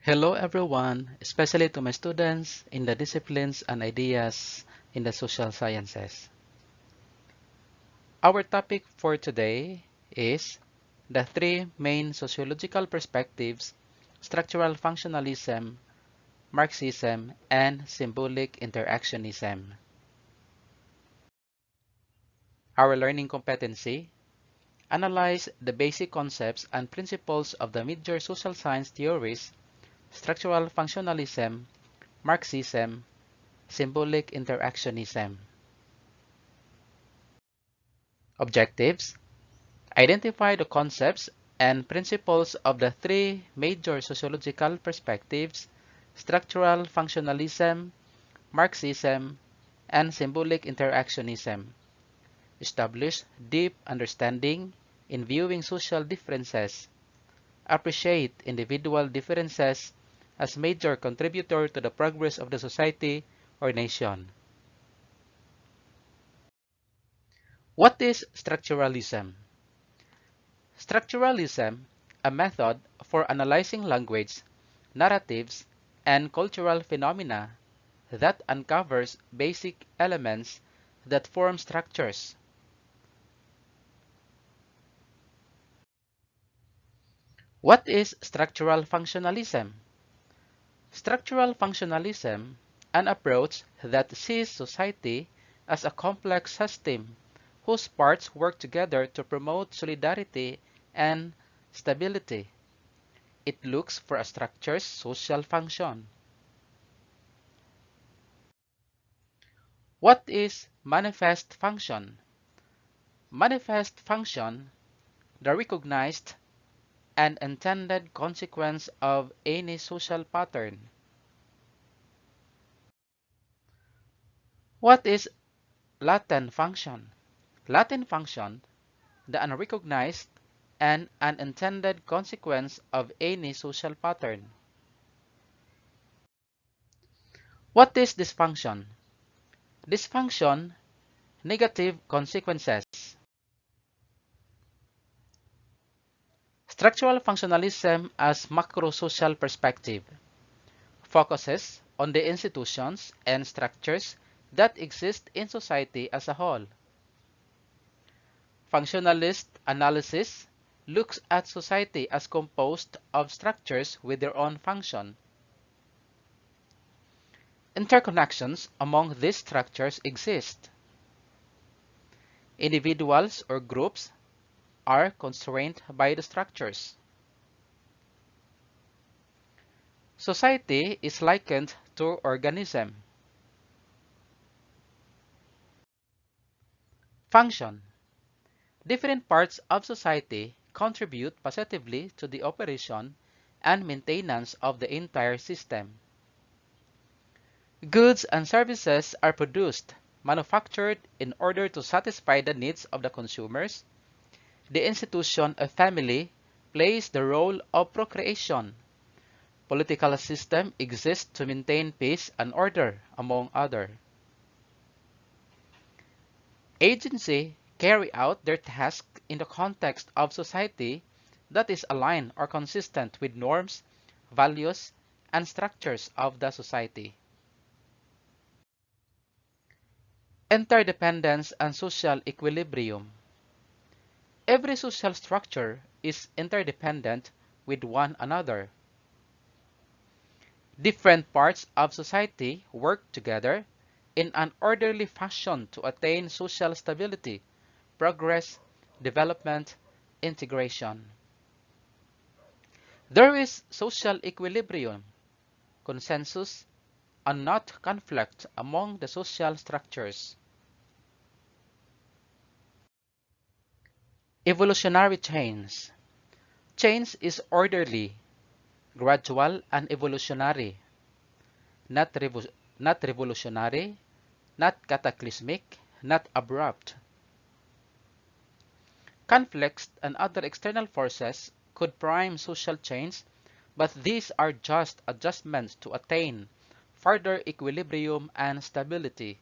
Hello everyone, especially to my students in the disciplines and ideas in the social sciences. Our topic for today is the three main sociological perspectives: structural functionalism, Marxism, and symbolic interactionism. Our learning competency: analyze the basic concepts and principles of the major social science theories: structural functionalism, Marxism, symbolic interactionism. Objectives: identify the concepts and principles of the three major sociological perspectives: structural functionalism, Marxism, and symbolic interactionism. Establish deep understanding in viewing social differences. Appreciate individual differences as major contributor to the progress of the society or nation. What is structuralism? Structuralism, a method for analyzing language, narratives, and cultural phenomena that uncovers basic elements that form structures. What is structural functionalism? Structural functionalism, an approach that sees society as a complex system whose parts work together to promote solidarity and stability. It looks for a structure's social function. What is manifest function? Manifest function, the recognized and intended consequence of any social pattern. What is latent function? Latent function, the unrecognized and unintended consequence of any social pattern. What is dysfunction? Dysfunction, negative consequences. Structural functionalism as macro-social perspective focuses on the institutions and structures that exist in society as a whole. Functionalist analysis looks at society as composed of structures with their own function. Interconnections among these structures exist. Individuals or groups are constrained by the structures. Society is likened to organism. Function. Different parts of society contribute positively to the operation and maintenance of the entire system. Goods and services are produced, manufactured in order to satisfy the needs of the consumers. The institution of family plays the role of procreation. Political system exists to maintain peace and order, among others. Agency carry out their task in the context of society that is aligned or consistent with norms, values, and structures of the society. Interdependence and social equilibrium. Every social structure is interdependent with one another. Different parts of society work together in an orderly fashion to attain social stability, progress, development, integration. There is social equilibrium, consensus, and not conflict among the social structures. Evolutionary change. Change is orderly, gradual, and evolutionary, not revolutionary, not cataclysmic, not abrupt. Conflicts and other external forces could prime social change, but these are just adjustments to attain further equilibrium and stability.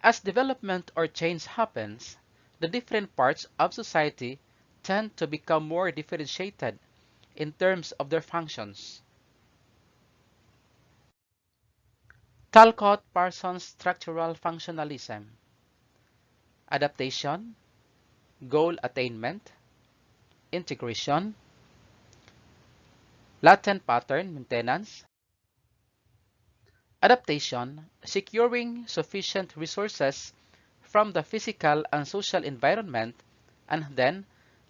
As development or change happens, the different parts of society tend to become more differentiated in terms of their functions. Talcott-Parsons structural functionalism. Adaptation, goal attainment, integration, latent pattern maintenance. Adaptation, securing sufficient resources from the physical and social environment and then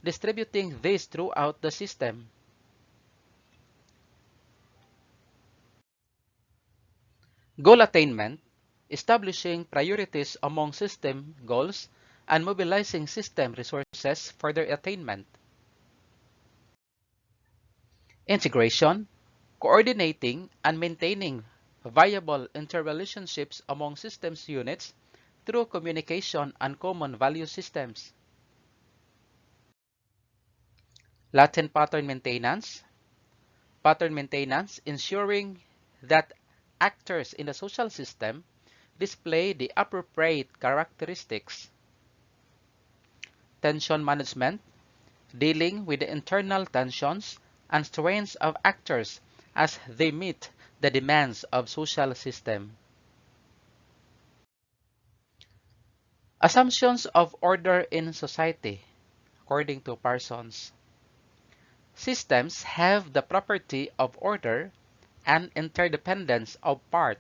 distributing these throughout the system. Goal attainment, establishing priorities among system goals and mobilizing system resources for their attainment. Integration, coordinating and maintaining viable interrelationships among systems units through communication and common value systems. Latent pattern maintenance ensuring that actors in the social system display the appropriate characteristics. Tension management, dealing with the internal tensions and strains of actors as they meet the demands of social system. Assumptions of order in society, according to Parsons. Systems have the property of order and interdependence of part.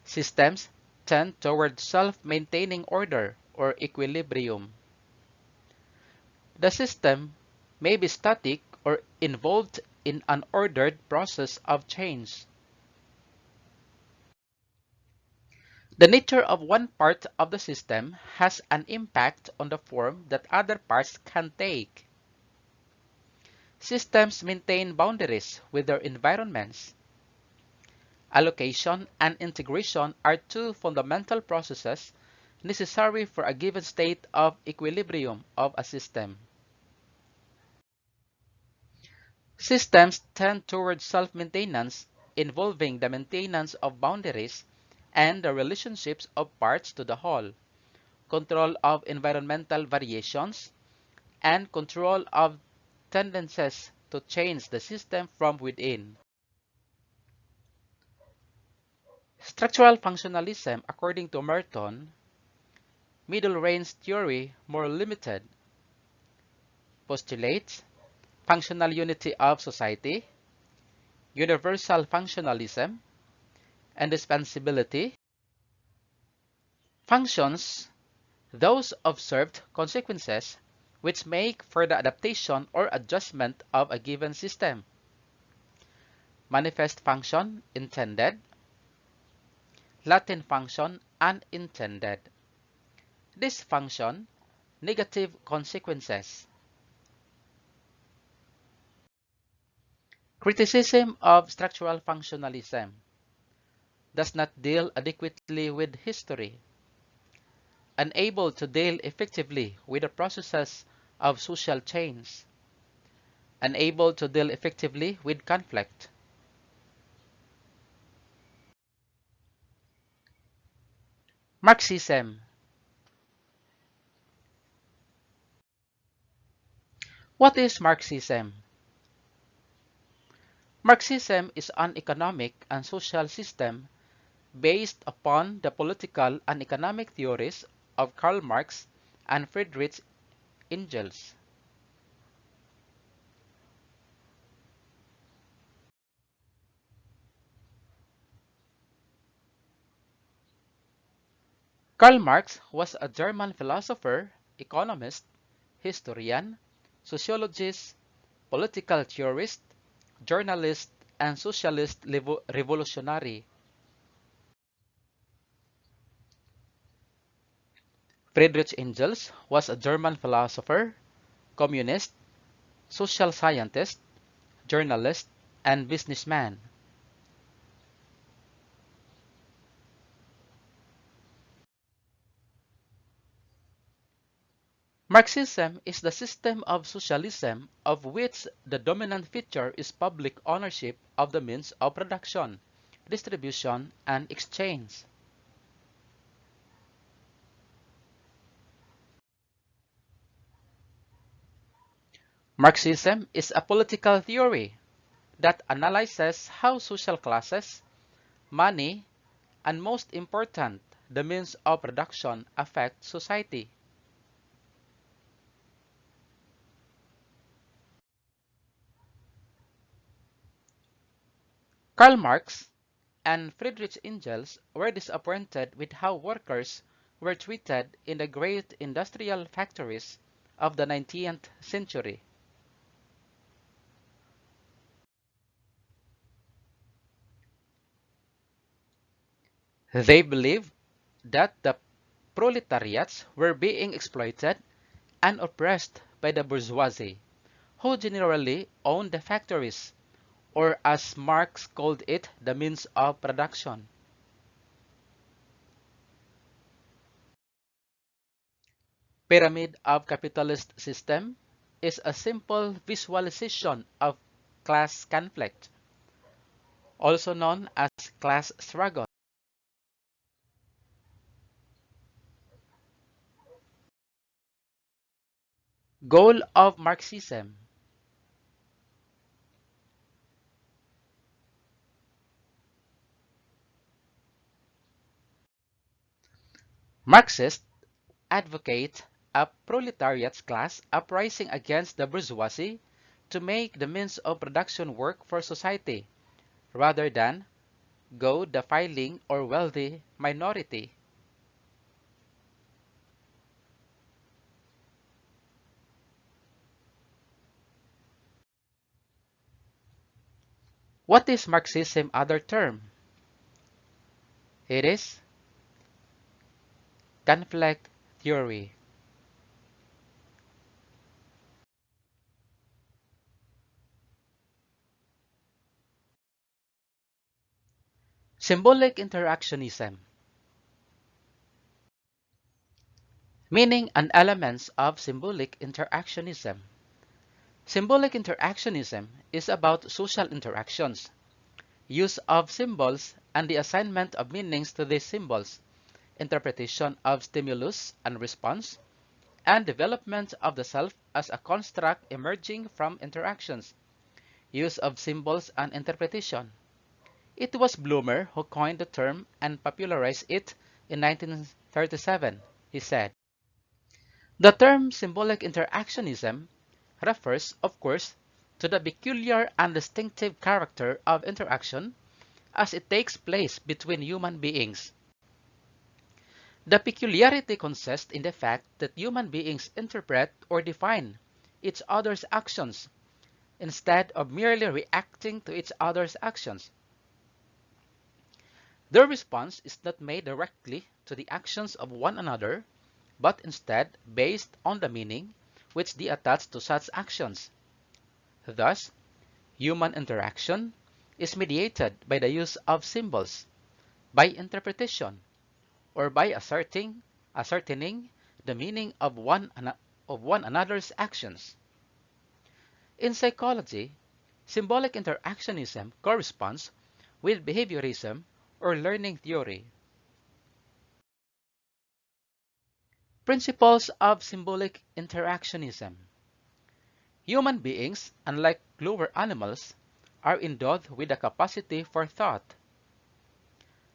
Systems tend toward self-maintaining order or equilibrium. The system may be static or involved in an ordered process of change. The nature of one part of the system has an impact on the form that other parts can take. Systems maintain boundaries with their environments. Allocation and integration are two fundamental processes necessary for a given state of equilibrium of a system. Systems tend toward self-maintenance, involving the maintenance of boundaries and the relationships of parts to the whole, control of environmental variations, and control of tendencies to change the system from within. Structural functionalism, according to Merton, middle-range theory more limited, postulates functional unity of society, universal functionalism, indispensability, functions, those observed consequences which make for the adaptation or adjustment of a given system. Manifest function, intended. Latent function, unintended. Dysfunction, negative consequences. Criticism of structural functionalism does not deal adequately with history, unable to deal effectively with the processes of social change, unable to deal effectively with conflict. Marxism. What is Marxism? Marxism is an economic and social system based upon the political and economic theories of Karl Marx and Friedrich Engels. Karl Marx was a German philosopher, economist, historian, sociologist, political theorist, journalist, and socialist revolutionary. Friedrich Engels was a German philosopher, communist, social scientist, journalist, and businessman. Marxism is the system of socialism of which the dominant feature is public ownership of the means of production, distribution, and exchange. Marxism is a political theory that analyzes how social classes, money, and most important, the means of production affect society. Karl Marx and Friedrich Engels were disappointed with how workers were treated in the great industrial factories of the 19th century. They believed that the proletariats were being exploited and oppressed by the bourgeoisie, who generally owned the factories, or as Marx called it, the means of production. Pyramid of capitalist system is a simple visualization of class conflict, also known as class struggle. Goal of Marxism. Marxists advocate a proletariat class uprising against the bourgeoisie to make the means of production work for society, rather than go the filing or wealthy minority. What is Marxism other term? It is conflict theory. Symbolic interactionism. Meaning and elements of symbolic interactionism. Symbolic interactionism is about social interactions, use of symbols and the assignment of meanings to these symbols, interpretation of stimulus and response, and development of the self as a construct emerging from interactions, use of symbols and interpretation. It was Bloomer who coined the term and popularized it in 1937. He said, "The term symbolic interactionism refers, of course, to the peculiar and distinctive character of interaction as it takes place between human beings. The peculiarity consists in the fact that human beings interpret or define each other's actions instead of merely reacting to each other's actions. Their response is not made directly to the actions of one another, but instead based on the meaning which they attach to such actions. Thus, human interaction is mediated by the use of symbols, by interpretation, or by ascertaining the meaning of one another's actions. In psychology, symbolic interactionism corresponds with behaviorism or learning theory. Principles of symbolic interactionism. Human beings, unlike lower animals, are endowed with a capacity for thought.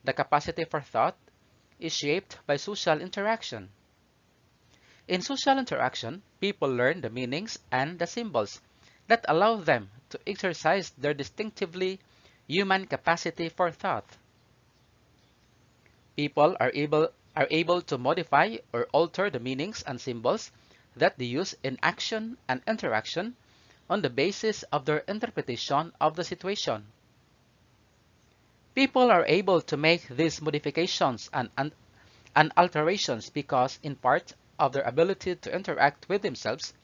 The capacity for thought is shaped by social interaction. In social interaction, people learn the meanings and the symbols that allow them to exercise their distinctively human capacity for thought. People are able to modify or alter the meanings and symbols that they use in action and interaction on the basis of their interpretation of the situation. People are able to make these modifications and alterations because, in part, of their ability to interact with themselves,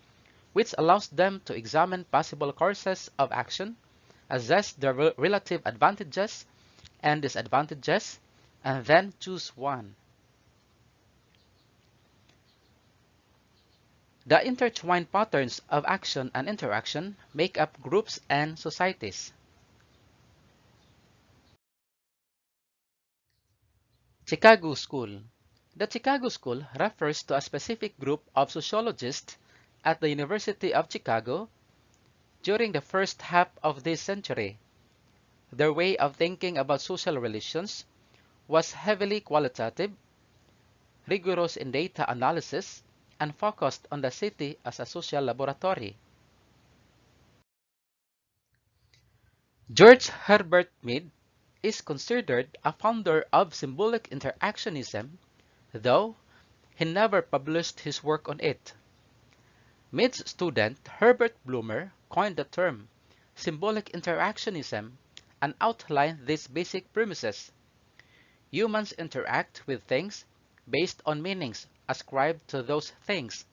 which allows them to examine possible courses of action, assess their relative advantages and disadvantages, and then choose one. The intertwined patterns of action and interaction make up groups and societies. Chicago School. The Chicago School refers to a specific group of sociologists at the University of Chicago During the first half of this century, their way of thinking about social relations was heavily qualitative, rigorous in data analysis, and focused on the city as a social laboratory. George Herbert Mead is considered a founder of symbolic interactionism, though he never published his work on it. Mead's student Herbert Blumer coined the term symbolic interactionism and outlined these basic premises. Humans interact with things based on meanings ascribed to those things.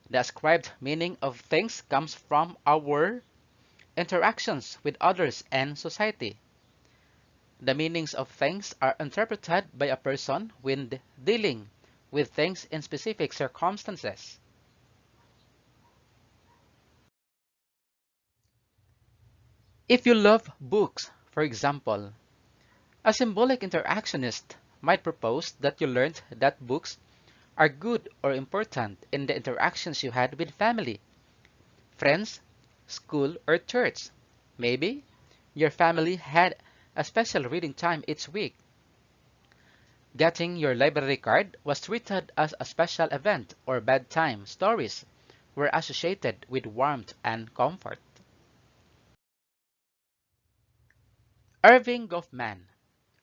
The ascribed meaning of things comes from our interactions with others and society. The meanings of things are interpreted by a person when dealing with things in specific circumstances. If you love books, for example, a symbolic interactionist might propose that you learned that books are good or important in the interactions you had with family, friends, school, or church. Maybe your family had a special reading time each week. Getting your library card was treated as a special event, or bedtime stories were associated with warmth and comfort. Irving Goffman.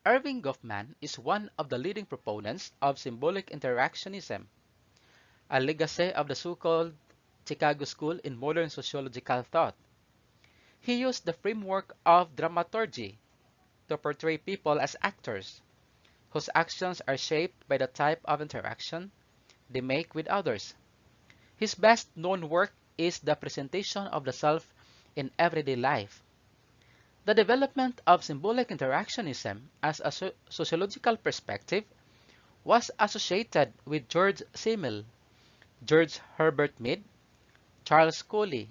Irving Goffman is one of the leading proponents of symbolic interactionism, a legacy of the so-called Chicago School in modern sociological thought. He used the framework of dramaturgy to portray people as actors, whose actions are shaped by the type of interaction they make with others. His best-known work is the presentation of the self in everyday life. The development of symbolic interactionism as a sociological perspective was associated with George Simmel, George Herbert Mead, Charles Coley,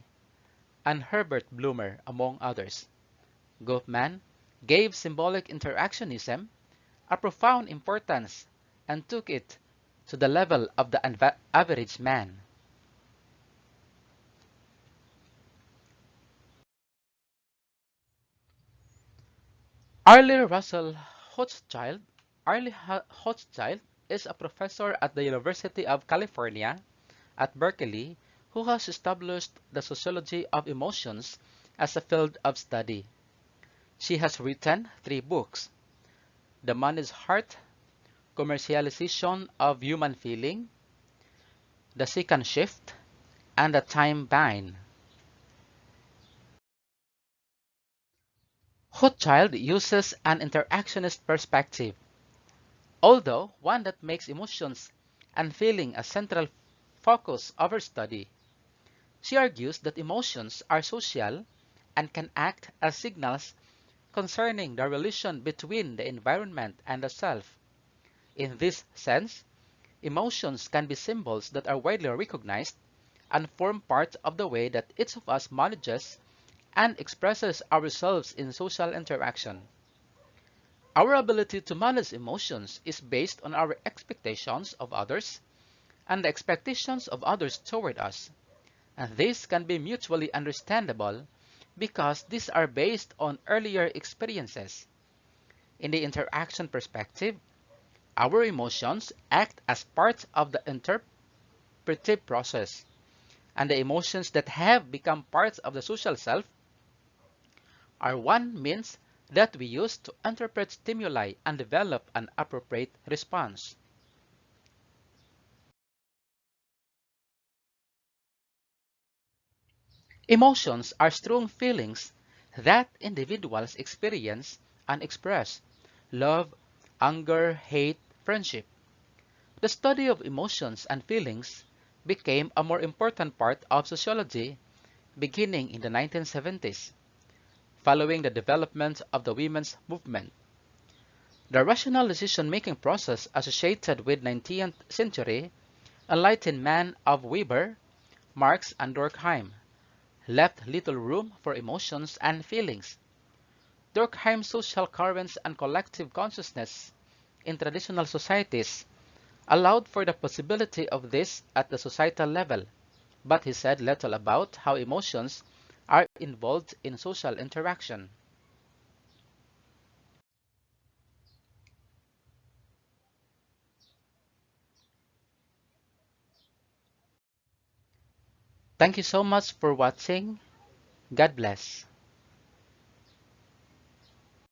and Herbert Blumer, among others. Goffman gave symbolic interactionism a profound importance and took it to the level of the average man. Arlie Russell Hochschild Hochschild is a professor at the University of California at Berkeley who has established the sociology of emotions as a field of study. She has written three books: The Man's Heart, Commercialization of Human Feeling, The Second Shift, and The Time Bind. Hochschild uses an interactionist perspective, although one that makes emotions and feeling a central focus of her study. She argues that emotions are social and can act as signals concerning the relation between the environment and the self. In this sense, emotions can be symbols that are widely recognized and form part of the way that each of us manages and expresses ourselves in social interaction. Our ability to manage emotions is based on our expectations of others and the expectations of others toward us, and this can be mutually understandable because these are based on earlier experiences. In the interaction perspective, our emotions act as part of the interpretive process, and the emotions that have become parts of the social self are one means that we use to interpret stimuli and develop an appropriate response. Emotions are strong feelings that individuals experience and express: love, anger, hate, friendship. The study of emotions and feelings became a more important part of sociology beginning in the 1970s, following the development of the women's movement. The rational decision-making process associated with 19th century enlightened man of Weber, Marx, and Durkheim left little room for emotions and feelings. Durkheim's social currents and collective consciousness in traditional societies allowed for the possibility of this at the societal level, but he said little about how emotions are involved in social interaction. Thank you so much for watching. God bless.